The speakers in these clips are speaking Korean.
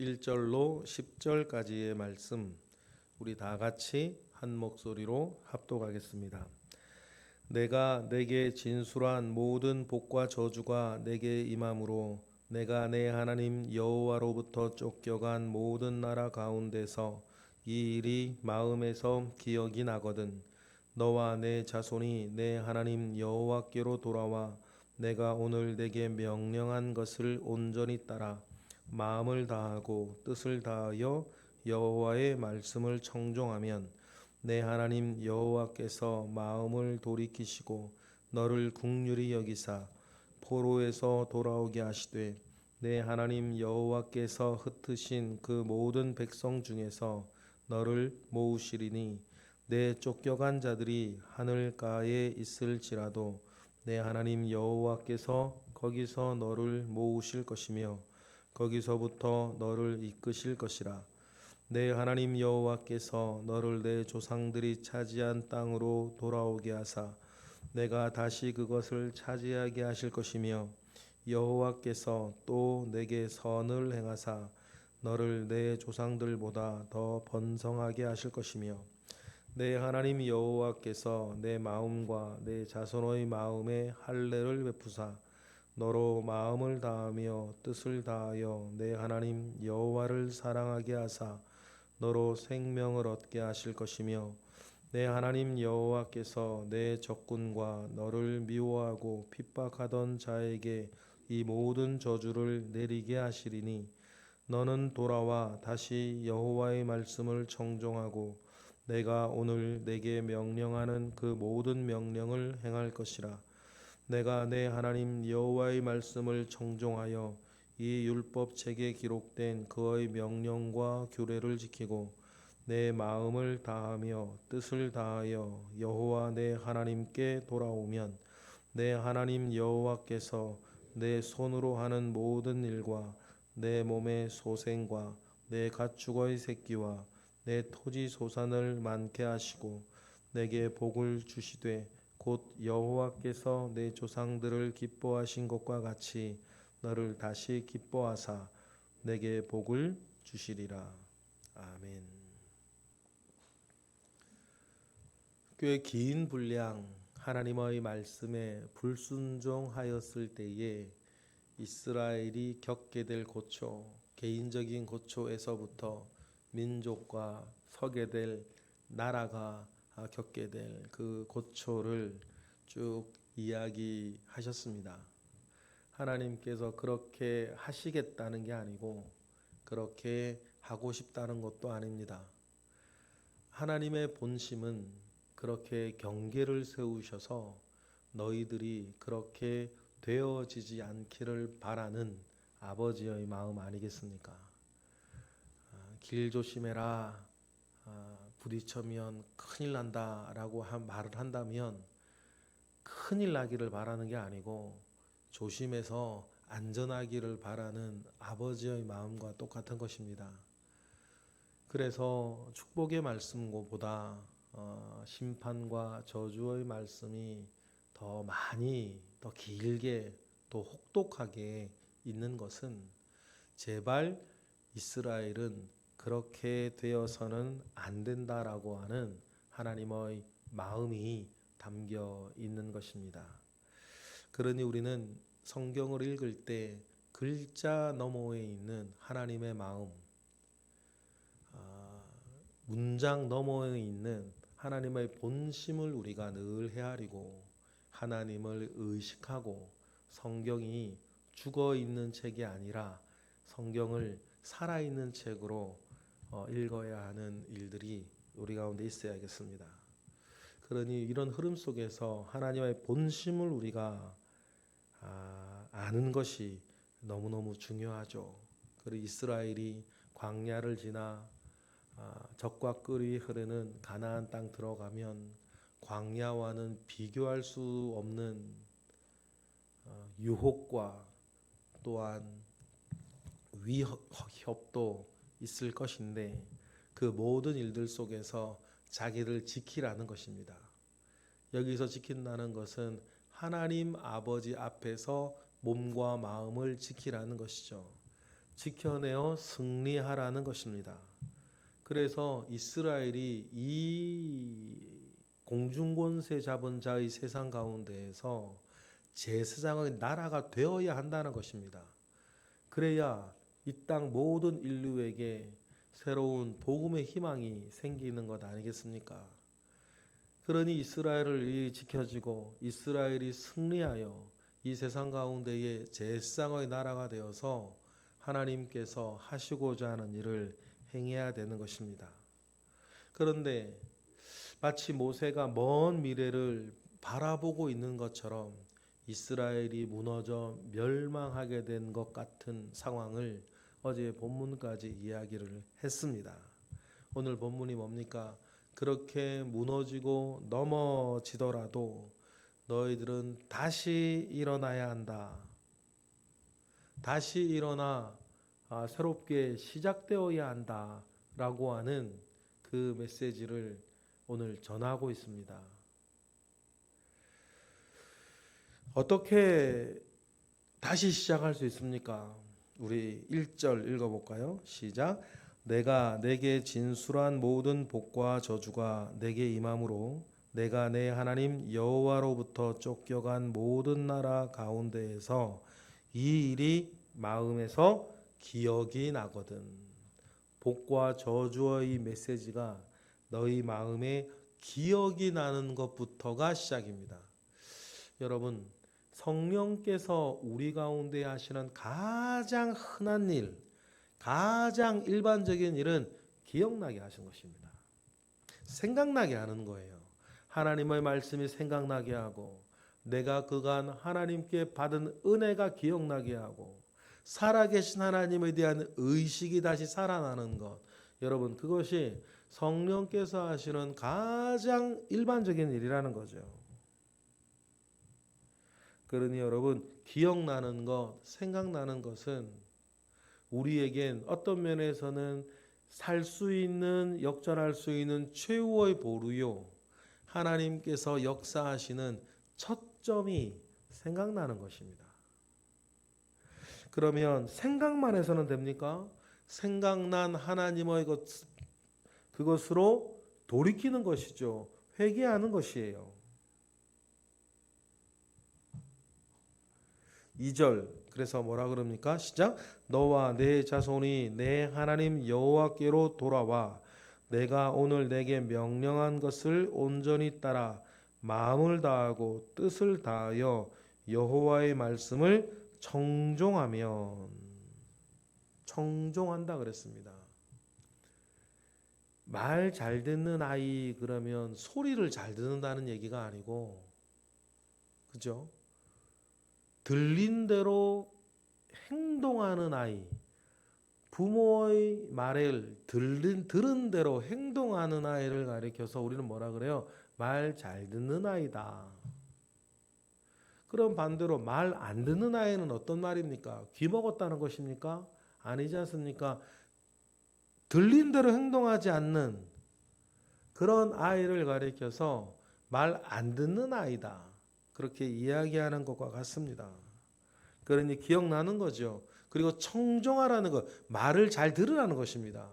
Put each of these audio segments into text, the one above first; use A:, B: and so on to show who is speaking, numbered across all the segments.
A: 1절로 10절까지의 말씀 우리 다 같이 한 목소리로 합독하겠습니다. 내가 내게 진술한 모든 복과 저주가 내게 임함으로 내가 내 하나님 여호와로부터 쫓겨간 모든 나라 가운데서 이 일이 마음에서 기억이 나거든 너와 내 자손이 내 하나님 여호와께로 돌아와 내가 오늘 내게 명령한 것을 온전히 따라 마음을 다하고 뜻을 다하여 여호와의 말씀을 청종하면 내 하나님 여호와께서 마음을 돌이키시고 너를 긍휼히 여기사 포로에서 돌아오게 하시되 내 하나님 여호와께서 흩으신 그 모든 백성 중에서 너를 모으시리니 내 쫓겨간 자들이 하늘가에 있을지라도 내 하나님 여호와께서 거기서 너를 모으실 것이며 거기서부터 너를 이끄실 것이라. 내 하나님 여호와께서 너를 내 조상들이 차지한 땅으로 돌아오게 하사 내가 다시 그것을 차지하게 하실 것이며 여호와께서 또 내게 선을 행하사 너를 내 조상들보다 더 번성하게 하실 것이며 내 하나님 여호와께서 내 마음과 내 자손의 마음에 할례를 베푸사 너로 마음을 다하며 뜻을 다하여 내 하나님 여호와를 사랑하게 하사 너로 생명을 얻게 하실 것이며 내 하나님 여호와께서 내 적군과 너를 미워하고 핍박하던 자에게 이 모든 저주를 내리게 하시리니 너는 돌아와 다시 여호와의 말씀을 청종하고 내가 오늘 내게 명령하는 그 모든 명령을 행할 것이라. 내가 내 하나님 여호와의 말씀을 청종하여 이 율법책에 기록된 그의 명령과 규례를 지키고 내 마음을 다하며 뜻을 다하여 여호와 내 하나님께 돌아오면 내 하나님 여호와께서 내 손으로 하는 모든 일과 내 몸의 소생과 내 가축의 새끼와 내 토지 소산을 많게 하시고 내게 복을 주시되 곧 여호와께서 내 조상들을 기뻐하신 것과 같이 너를 다시 기뻐하사 내게 복을 주시리라. 아멘. 꽤 긴 분량 하나님의 말씀에 불순종하였을 때에 이스라엘이 겪게 될 고초, 개인적인 고초에서부터 민족과 서게 될 나라가 겪게 될 그 고초를 쭉 이야기하셨습니다. 하나님께서 그렇게 하시겠다는 게 아니고 그렇게 하고 싶다는 것도 아닙니다. 하나님의 본심은 그렇게 경계를 세우셔서 너희들이 그렇게 되어지지 않기를 바라는 아버지의 마음 아니겠습니까? 길 조심해라, 부딪혀면 큰일 난다 라고 말을 한다면 큰일 나기를 바라는 게 아니고 조심해서 안전하기를 바라는 아버지의 마음과 똑같은 것입니다. 그래서 축복의 말씀보다 심판과 저주의 말씀이 더 많이, 더 길게, 더 혹독하게 있는 것은 제발 이스라엘은 그렇게 되어서는 안 된다라고 하는 하나님의 마음이 담겨 있는 것입니다. 그러니 우리는 성경을 읽을 때 글자 너머에 있는 하나님의 마음, 문장 너머에 있는 하나님의 본심을 우리가 늘 헤아리고 하나님을 의식하고 성경이 죽어 있는 책이 아니라 성경을 살아있는 책으로 읽어야 하는 일들이 우리 가운데 있어야겠습니다. 그러니 이런 흐름 속에서 하나님의 본심을 우리가 아는 것이 너무너무 중요하죠. 그리고 이스라엘이 광야를 지나 적과 꿀이 흐르는 가나안 땅 들어가면 광야와는 비교할 수 없는 유혹과 또한 위협도 있을 것인데 그 모든 일들 속에서 자기를 지키라는 것입니다. 여기서 지킨다는 것은 하나님 아버지 앞에서 몸과 마음을 지키라는 것이죠. 지켜내어 승리하라는 것입니다. 그래서 이스라엘이 이 공중권세 잡은 자의 세상 가운데에서 제사장의 나라가 되어야 한다는 것입니다. 그래야 이 땅 모든 인류에게 새로운 복음의 희망이 생기는 것 아니겠습니까? 그러니 이스라엘을 지켜지고 이스라엘이 승리하여 이 세상 가운데에 제사장의 나라가 되어서 하나님께서 하시고자 하는 일을 행해야 되는 것입니다. 그런데 마치 모세가 먼 미래를 바라보고 있는 것처럼 이스라엘이 무너져 멸망하게 된 것 같은 상황을 어제 본문까지 이야기를 했습니다. 오늘 본문이 뭡니까? 그렇게 무너지고 넘어지더라도 너희들은 다시 일어나야 한다. 다시 일어나 새롭게 시작되어야 한다 라고 하는 그 메시지를 오늘 전하고 있습니다. 어떻게 다시 시작할 수 있습니까? 우리 1절 읽어볼까요? 시작. 내가 내게 진술한 모든 복과 저주가 내게 임함으로 내가 내 하나님 여호와로부터 쫓겨간 모든 나라 가운데에서 이 일이 마음에서 기억이 나거든. 복과 저주의 메시지가 너희 마음에 기억이 나는 것부터가 시작입니다. 여러분, 성령께서 우리 가운데 하시는 가장 흔한 일, 가장 일반적인 일은 기억나게 하신 것입니다. 생각나게 하는 거예요. 하나님의 말씀이 생각나게 하고 내가 그간 하나님께 받은 은혜가 기억나게 하고 살아계신 하나님에 대한 의식이 다시 살아나는 것. 여러분, 그것이 성령께서 하시는 가장 일반적인 일이라는 거죠. 그러니 여러분, 기억나는 것, 생각나는 것은 우리에겐 어떤 면에서는 살 수 있는, 역전할 수 있는 최후의 보루요, 하나님께서 역사하시는 첫점이 생각나는 것입니다. 그러면 생각만 해서는 됩니까? 생각난 하나님의 그것으로 돌이키는 것이죠. 회개하는 것이에요. 2절, 그래서 뭐라 그럽니까? 시작. 너와 내 자손이 내 하나님 여호와께로 돌아와 내가 오늘 내게 명령한 것을 온전히 따라 마음을 다하고 뜻을 다하여 여호와의 말씀을 청종하면, 청종한다 그랬습니다. 말 잘 듣는 아이 그러면 소리를 잘 듣는다는 얘기가 아니고, 그죠? 들린 대로 행동하는 아이, 부모의 말을 들은 대로 행동하는 아이를 가리켜서 우리는 뭐라 그래요? 말 잘 듣는 아이다. 그럼 반대로 말 안 듣는 아이는 어떤 말입니까? 귀 먹었다는 것입니까? 아니지 않습니까? 들린 대로 행동하지 않는 그런 아이를 가리켜서 말 안 듣는 아이다. 그렇게 이야기하는 것과 같습니다. 그러니 기억나는 거죠. 그리고 청종하라는 것, 말을 잘 들으라는 것입니다.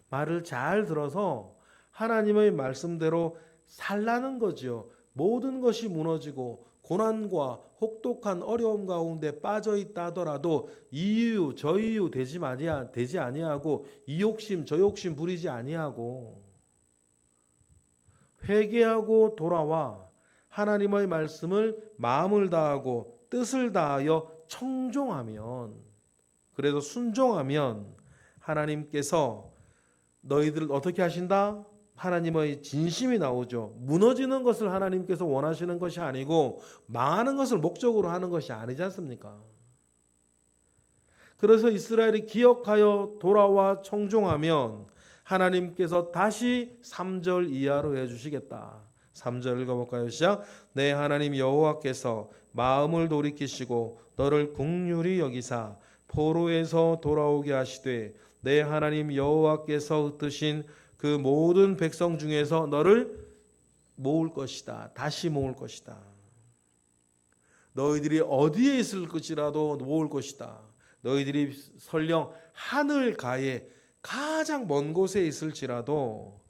A: 말을 잘 들어서 하나님의 말씀대로 살라는 거죠. 모든 것이 무너지고 고난과 혹독한 어려움 가운데 빠져 있다 하더라도 이유 저 이유 되지 아니하고 이 욕심 저 욕심 부리지 아니하고 회개하고 돌아와 하나님의 말씀을 마음을 다하고 뜻을 다하여 청종하면, 그래서 순종하면 하나님께서 너희들을 어떻게 하신다? 하나님의 진심이 나오죠. 무너지는 것을 하나님께서 원하시는 것이 아니고 망하는 것을 목적으로 하는 것이 아니지 않습니까? 그래서 이스라엘이 기억하여 돌아와 청종하면 하나님께서 다시 3절 이하로 해주시겠다. 3절 읽어볼까요? 시작. 내 하나님 여호와께서 마음을 돌이키시고 너를 긍휼히 여기사 포로에서 돌아오게 하시되 내 하나님 여호와께서 흩으신 그 모든 백성 중에서 너를 모을 것이다. 다시 모을 것이다. 너희들이 어디에 있을 것이라도 모을 것이다. 너희들이 설령 하늘가에 가장 먼 곳에 있을지라도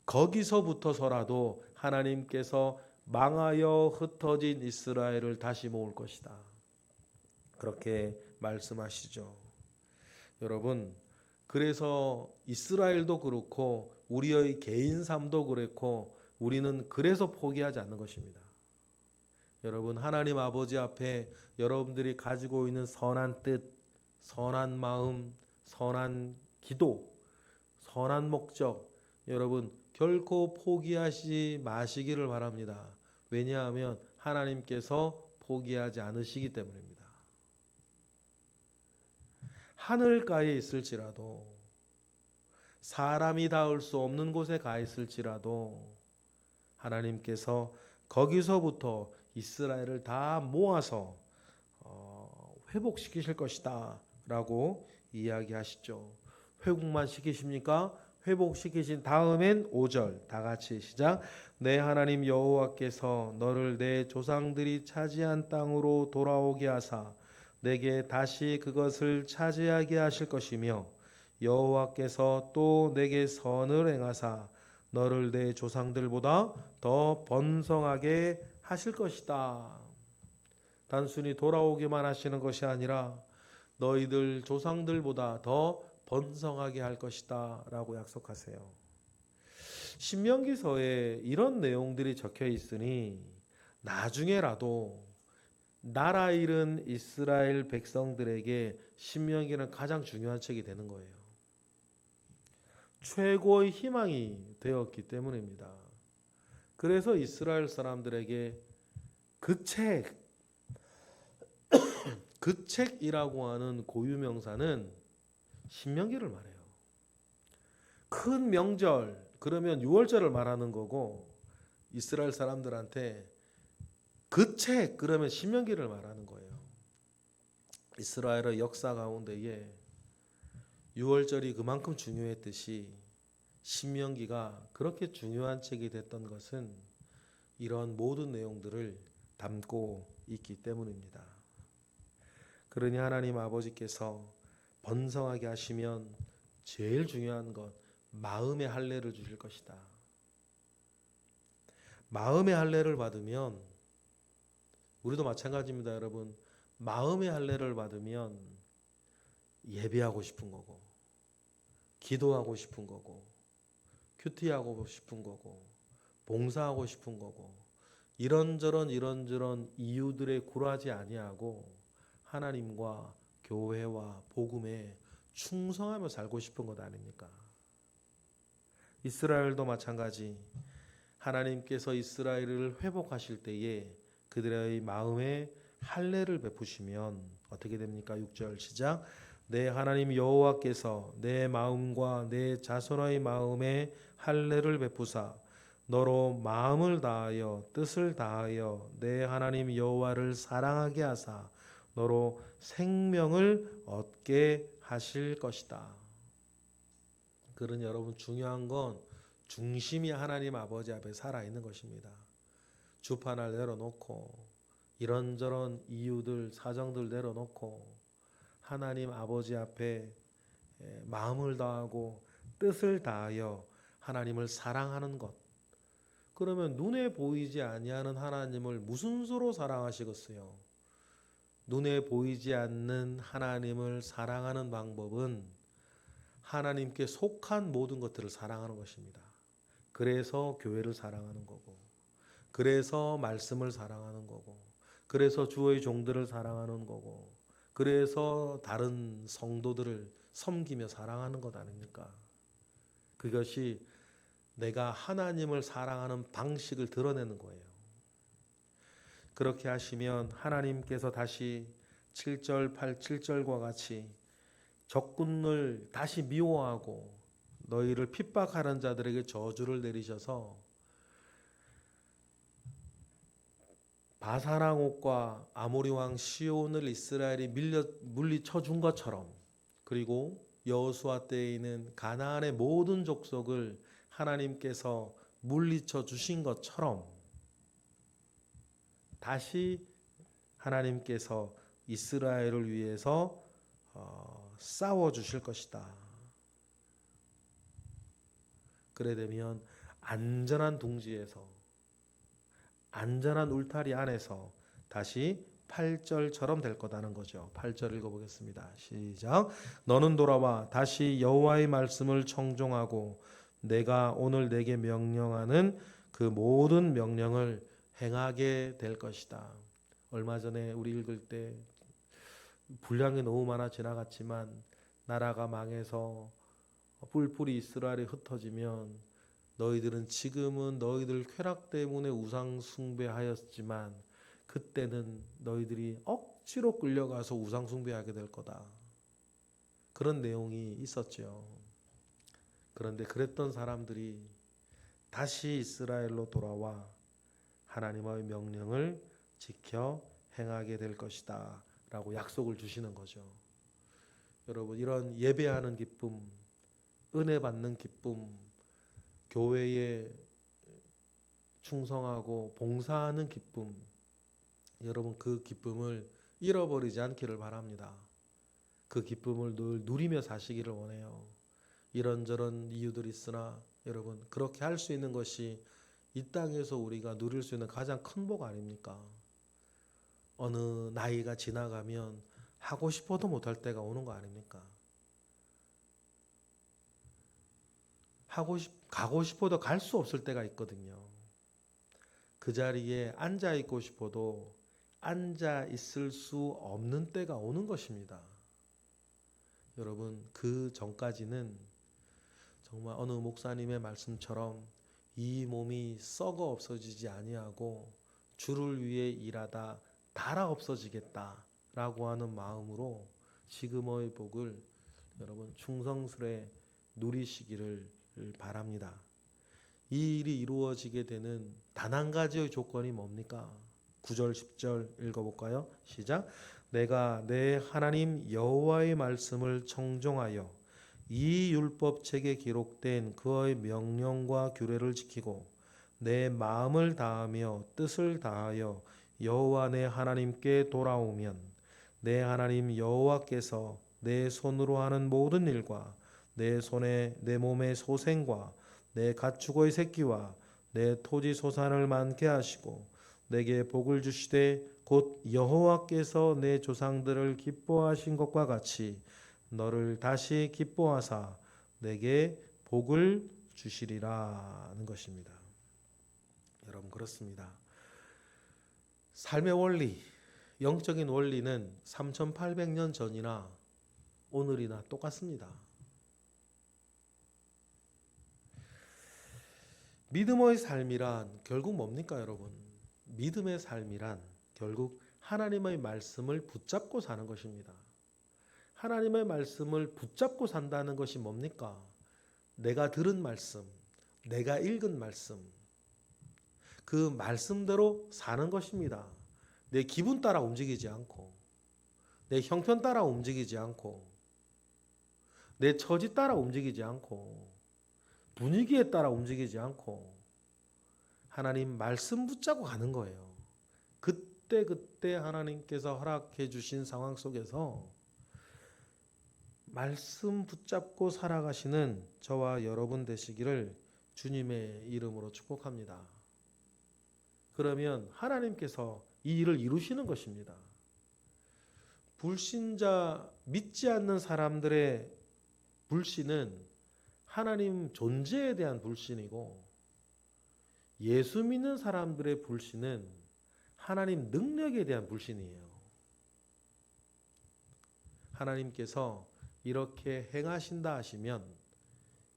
A: 거기서부터서라도 하나님께서 망하여 흩어진 이스라엘을 다시 모을 것이다. 그렇게 말씀하시죠. 여러분, 그래서 이스라엘도 그렇고 우리의 개인 삶도 그렇고 우리는 그래서 포기하지 않는 것입니다. 여러분, 하나님 아버지 앞에 여러분들이 가지고 있는 선한 뜻, 선한 마음, 선한 기도, 선한 목적, 여러분 결코 포기하지 마시기를 바랍니다. 왜냐하면 하나님께서 포기하지 않으시기 때문입니다. 하늘가에 있을지라도, 사람이 닿을 수 없는 곳에 가 있을지라도 하나님께서 거기서부터 이스라엘을 다 모아서 회복시키실 것이다 라고 이야기하시죠. 회복만 시키십니까? 회복시키신 다음엔 5절 다 같이 시작. 내 하나님 여호와께서 너를 내 조상들이 차지한 땅으로 돌아오게 하사 내게 다시 그것을 차지하게 하실 것이며 여호와께서 또 내게 선을 행하사 너를 내 조상들보다 더 번성하게 하실 것이다. 단순히 돌아오기만 하시는 것이 아니라 너희들 조상들보다 더 번성하게 할 것이다 라고 약속하세요. 신명기서에 이런 내용들이 적혀 있으니 나중에라도 나라 잃은 이스라엘 백성들에게 신명기는 가장 중요한 책이 되는 거예요. 최고의 희망이 되었기 때문입니다. 그래서 이스라엘 사람들에게 그 책이라고 하는 고유명사는 신명기를 말해요. 큰 명절 그러면 유월절을 말하는 거고 이스라엘 사람들한테 그 책 그러면 신명기를 말하는 거예요. 이스라엘의 역사 가운데에 유월절이 그만큼 중요했듯이 신명기가 그렇게 중요한 책이 됐던 것은 이런 모든 내용들을 담고 있기 때문입니다. 그러니 하나님 아버지께서 번성하게 하시면 제일 중요한 것 마음의 할례를 주실 것이다. 마음의 할례를 받으면 우리도 마찬가지입니다, 여러분. 마음의 할례를 받으면 예배하고 싶은 거고 기도하고 싶은 거고 큐티하고 싶은 거고 봉사하고 싶은 거고 이런저런 이유들에 굴하지 아니하고 하나님과 교회와 복음에 충성하며 살고 싶은 것 아닙니까? 이스라엘도 마찬가지. 하나님께서 이스라엘을 회복하실 때에 그들의 마음에 할례를 베푸시면 어떻게 됩니까? 6절 시작. 내 하나님 여호와께서 내 마음과 내 자손의 마음에 할례를 베푸사 너로 마음을 다하여 뜻을 다하여 내 하나님 여호와를 사랑하게 하사 너로 생명을 얻게 하실 것이다. 그러니 여러분 중요한 건 중심이 하나님 아버지 앞에 살아있는 것입니다. 주판을 내려놓고 이런저런 이유들 사정들 내려놓고 하나님 아버지 앞에 마음을 다하고 뜻을 다하여 하나님을 사랑하는 것. 그러면 눈에 보이지 아니하는 하나님을 무슨 수로 사랑하시겠어요? 눈에 보이지 않는 하나님을 사랑하는 방법은 하나님께 속한 모든 것들을 사랑하는 것입니다. 그래서 교회를 사랑하는 거고 그래서 말씀을 사랑하는 거고 그래서 주의 종들을 사랑하는 거고 그래서 다른 성도들을 섬기며 사랑하는 것 아닙니까? 그것이 내가 하나님을 사랑하는 방식을 드러내는 거예요. 그렇게 하시면 하나님께서 다시 7절, 7절과 같이 적군을 다시 미워하고 너희를 핍박하는 자들에게 저주를 내리셔서 바사랑옥과 아모리 왕 시온을 이스라엘이 물리쳐 준 것처럼 그리고 여호수아 때에 있는 가나안의 모든 족속을 하나님께서 물리쳐 주신 것처럼 다시 하나님께서 이스라엘을 위해서 싸워 주실 것이다. 그래 되면 안전한 둥지에서, 안전한 울타리 안에서 다시 8절처럼 될 거다는 거죠. 8절 읽어보겠습니다. 시작. 너는 돌아와 다시 여호와의 말씀을 청종하고 내가 오늘 내게 명령하는 그 모든 명령을 행하게 될 것이다. 얼마 전에 우리 읽을 때 분량이 너무 많아 지나갔지만 나라가 망해서 뿔뿔이 이스라엘이 흩어지면 너희들은 지금은 너희들 쾌락 때문에 우상 숭배하였지만 그때는 너희들이 억지로 끌려가서 우상 숭배하게 될 거다. 그런 내용이 있었죠. 그런데 그랬던 사람들이 다시 이스라엘로 돌아와 하나님의 명령을 지켜 행하게 될 것이다 라고 약속을 주시는 거죠. 여러분, 이런 예배하는 기쁨, 은혜 받는 기쁨, 교회에 충성하고 봉사하는 기쁨, 여러분 그 기쁨을 잃어버리지 않기를 바랍니다. 그 기쁨을 늘 누리며 사시기를 원해요. 이런저런 이유들이 있으나 여러분 그렇게 할 수 있는 것이 이 땅에서 우리가 누릴 수 있는 가장 큰 복 아닙니까? 어느 나이가 지나가면 하고 싶어도 못할 때가 오는 거 아닙니까? 가고 싶어도 갈 수 없을 때가 있거든요. 그 자리에 앉아 있고 싶어도 앉아 있을 수 없는 때가 오는 것입니다. 여러분 그 전까지는 정말 어느 목사님의 말씀처럼 이 몸이 썩어 없어지지 아니하고 주를 위해 일하다 닳아 없어지겠다라고 하는 마음으로 지금의 복을 여러분 충성스레 누리시기를 바랍니다. 이 일이 이루어지게 되는 단 한 가지의 조건이 뭡니까? 9절 10절 읽어볼까요? 시작. 내가 내 하나님 여호와의 말씀을 청종하여 이 율법책에 기록된 그의 명령과 규례를 지키고 내 마음을 다하며 뜻을 다하여 여호와 내 하나님께 돌아오면 내 하나님 여호와께서 내 손으로 하는 모든 일과 내 손에 내 몸의 소생과 내 가축의 새끼와 내 토지 소산을 많게 하시고 내게 복을 주시되 곧 여호와께서 내 조상들을 기뻐하신 것과 같이 너를 다시 기뻐하사 내게 복을 주시리라는 것입니다. 여러분 그렇습니다. 삶의 원리, 영적인 원리는 3800년 전이나 오늘이나 똑같습니다. 믿음의 삶이란 결국 뭡니까 여러분? 믿음의 삶이란 결국 하나님의 말씀을 붙잡고 사는 것입니다. 하나님의 말씀을 붙잡고 산다는 것이 뭡니까? 내가 들은 말씀, 내가 읽은 말씀, 그 말씀대로 사는 것입니다. 내 기분 따라 움직이지 않고 내 형편 따라 움직이지 않고 내 처지 따라 움직이지 않고 분위기에 따라 움직이지 않고 하나님 말씀 붙잡고 가는 거예요. 그때 하나님께서 허락해 주신 상황 속에서 말씀 붙잡고 살아가시는 저와 여러분 되시기를 주님의 이름으로 축복합니다. 그러면 하나님께서 이 일을 이루시는 것입니다. 불신자, 믿지 않는 사람들의 불신은 하나님 존재에 대한 불신이고 예수 믿는 사람들의 불신은 하나님 능력에 대한 불신이에요. 하나님께서 이렇게 행하신다 하시면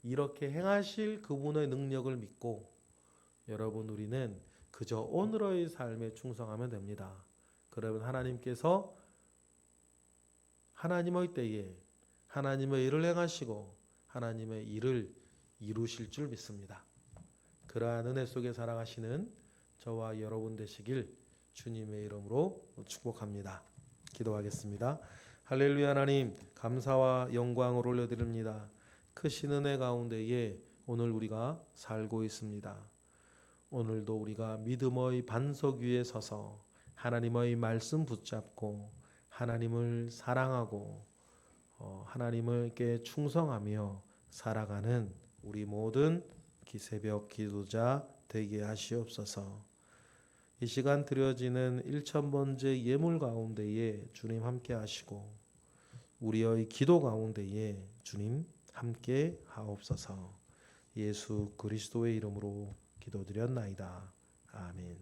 A: 이렇게 행하실 그분의 능력을 믿고 여러분 우리는 그저 오늘의 삶에 충성하면 됩니다. 그러면 하나님께서 하나님의 때에 하나님의 일을 행하시고 하나님의 일을 이루실 줄 믿습니다. 그러한 은혜 속에 살아가시는 저와 여러분 되시길 주님의 이름으로 축복합니다. 기도하겠습니다. 할렐루야. 하나님 감사와 영광을 올려드립니다. 크신 은혜 가운데에 오늘 우리가 살고 있습니다. 오늘도 우리가 믿음의 반석 위에 서서 하나님의 말씀 붙잡고 하나님을 사랑하고 하나님께 충성하며 살아가는 우리 모든 새벽 기도자 되게 하시옵소서. 이 시간 드려지는 1000번째 예물 가운데에 주님 함께 하시고 우리의 기도 가운데에 주님 함께 하옵소서. 예수 그리스도의 이름으로 기도드렸나이다. 아멘.